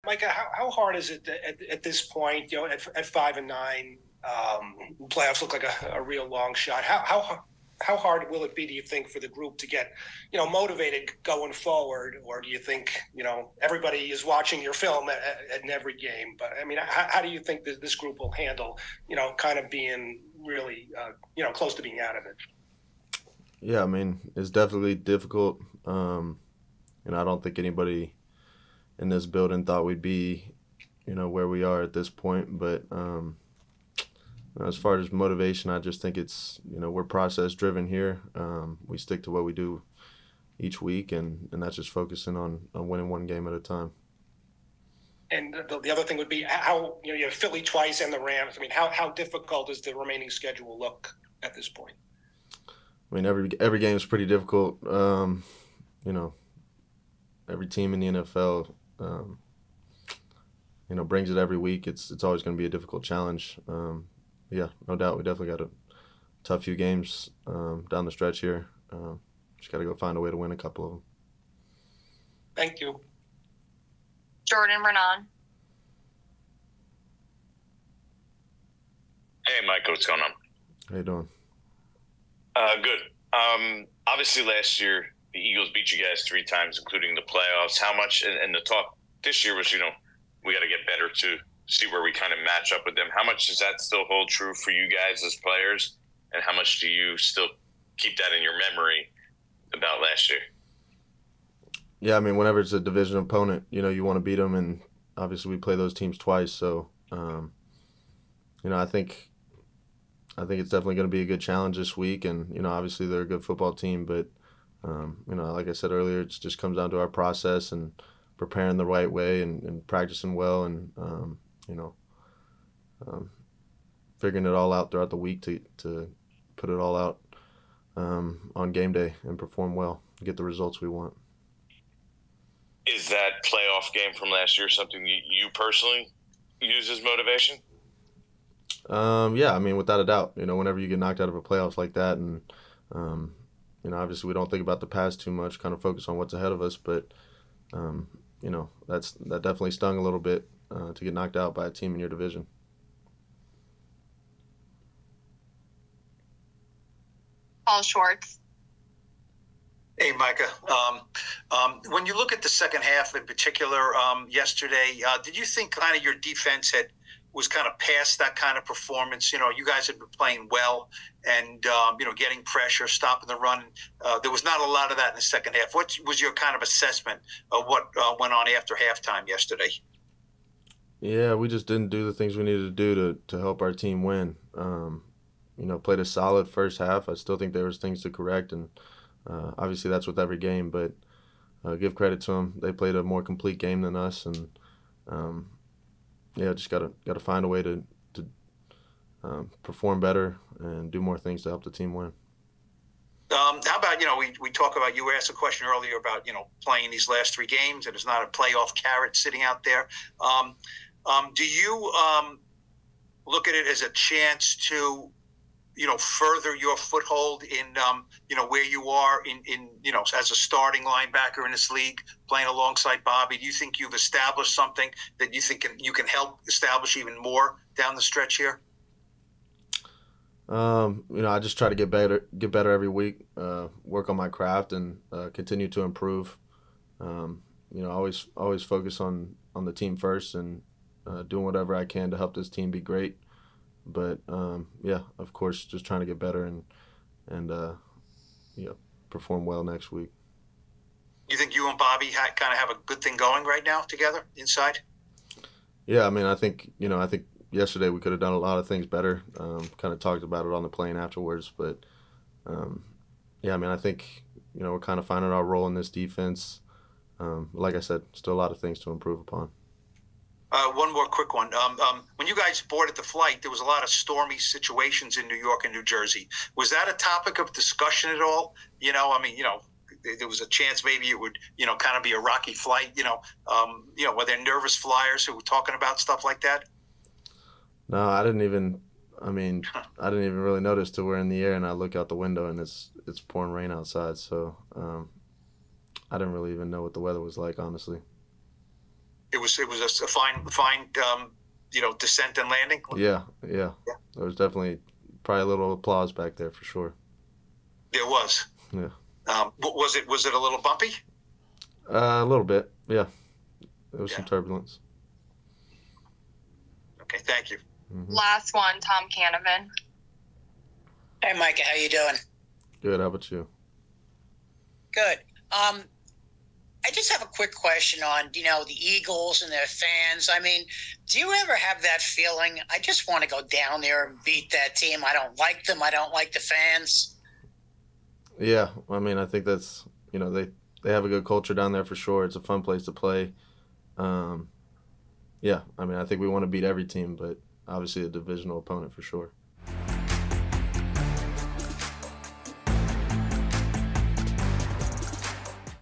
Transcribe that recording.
Micah, how hard is it at this point? You know, at 5-9, playoffs look like a real long shot. How hard will it be, do you think, for the group to get, motivated going forward? Or do you think, everybody is watching your film at every game? But, I mean, how do you think this group will handle, kind of being really, close to being out of it? Yeah, I mean, it's definitely difficult. I don't think anybody in this building thought we'd be, where we are at this point. But as far as motivation, I just think it's, we're process driven here. We stick to what we do each week, and that's just focusing on winning one game at a time. And the other thing would be how, you have Philly twice and the Rams. I mean, how difficult does the remaining schedule look at this point? I mean, every game is pretty difficult. Every team in the NFL, brings it every week. It's always going to be a difficult challenge. Yeah, no doubt. We definitely got a tough few games down the stretch here. Just got to go find a way to win a couple of them. Thank you. Jordan Renan. Hey, Micah, what's going on? How you doing? Good. Obviously, last year, the Eagles beat you guys 3 times, including the playoffs. How much, and the talk this year was, we got to get better to see where we kind of match up with them. How much does that still hold true for you guys as players? And how much do you still keep that in your memory about last year? Yeah, I mean, whenever it's a division opponent, you want to beat them, and obviously we play those teams twice. So, I think it's definitely going to be a good challenge this week, and obviously they're a good football team, but like I said earlier, it just comes down to our process and preparing the right way and practicing well, and figuring it all out throughout the week to put it all out on game day and perform well, get the results we want. Is that playoff game from last year something you personally use as motivation? Yeah, I mean, without a doubt. Whenever you get knocked out of a playoffs like that, and obviously we don't think about the past too much, kind of focus on what's ahead of us. But that definitely stung a little bit to get knocked out by a team in your division. Paul Schwartz. Hey, Micah. When you look at the second half in particular, yesterday, did you think kind of your defense was kind of past that kind of performance? You guys had been playing well and, getting pressure, stopping the run. There was not a lot of that in the second half. What was your kind of assessment of what went on after halftime yesterday? Yeah, we just didn't do the things we needed to do to help our team win. Played a solid first half. I still think there was things to correct, and obviously that's with every game, but give credit to them. They played a more complete game than us, and just gotta find a way to perform better and do more things to help the team win. How about, we talk about, you asked a question earlier about, playing these last 3 games, and it's not a playoff carrot sitting out there. Do you look at it as a chance to, further your foothold in, where you are in as a starting linebacker in this league, playing alongside Bobby? Do you think you've established something that you think you can help establish even more down the stretch here? I just try to get better every week, work on my craft, and continue to improve. Always focus on the team first, and doing whatever I can to help this team be great. But of course, just trying to get better and perform well next week. You think you and Bobby kind of have a good thing going right now together inside? Yeah, I mean, I think yesterday we could have done a lot of things better. Kind of talked about it on the plane afterwards, but I think we're kind of finding our role in this defense. Like I said, still a lot of things to improve upon. One more quick one. When you guys boarded the flight, there was a lot of stormy situations in New York and New Jersey. Was that a topic of discussion at all? There was a chance maybe it would, kind of be a rocky flight. Were there nervous flyers who were talking about stuff like that? No, I didn't even really notice till we're in the air and I look out the window and it's pouring rain outside. So I didn't really even know what the weather was like, honestly. it was a fine descent and landing. Yeah. There was definitely probably a little applause back there for sure. There was. Yeah. Was it a little bumpy? A little bit. Yeah. There was some turbulence. Okay, thank you. Mm-hmm. Last one, Tom Canavan. Hey, Micah, how you doing? Good. How about you? Good. I just have a quick question on, the Eagles and their fans. I mean, do you ever have that feeling, I just want to go down there and beat that team? I don't like them. I don't like the fans. Yeah. I mean, I think that's, they have a good culture down there for sure. It's a fun place to play. Yeah. I mean, I think we want to beat every team, but obviously a divisional opponent for sure.